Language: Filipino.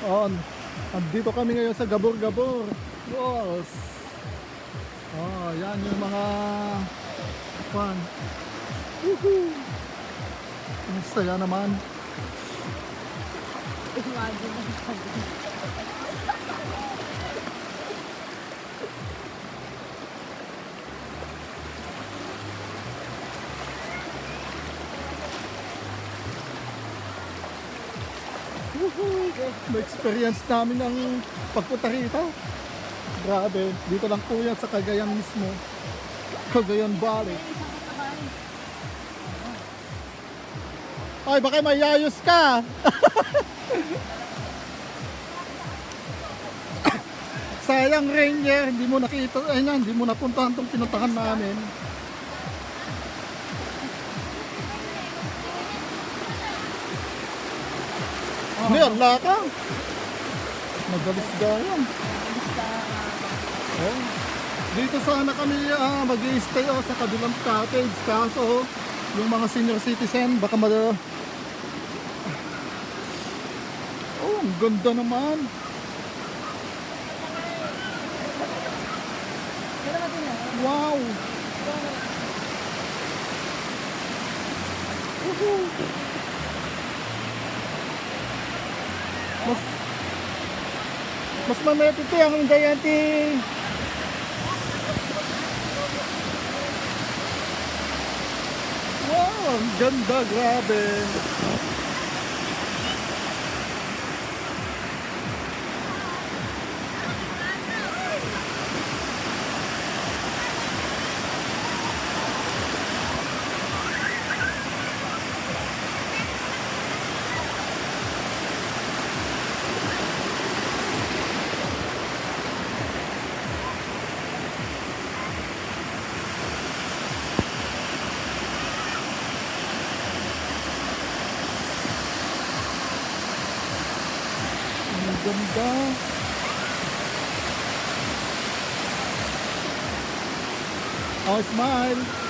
On. Andito kami ngayon sa Gabor-Gabor Falls. Oh, yan yung mga fun. Woohoo! Ang saya naman. Na-experience namin ang pagpunta rito. Grabe, dito lang po yan sa Cagayan mismo. Cagayan Valley. Ay, baka mayayos ka. Sayang, Rainier, hindi mo nakita, ay na, hindi mo napuntahan itong pinuntahan namin. Hindi, ang laka. Magalis-gayan. Oh. Dito sana kami mag-i-stay sa kabilang cottage. Kaso, yung mga senior citizen, baka oh, ang ganda naman. Wow. Woohoo. Mas mamete ito ang Dayanti. Wow, ang ganda, grabe. Ganda. Oh, smile.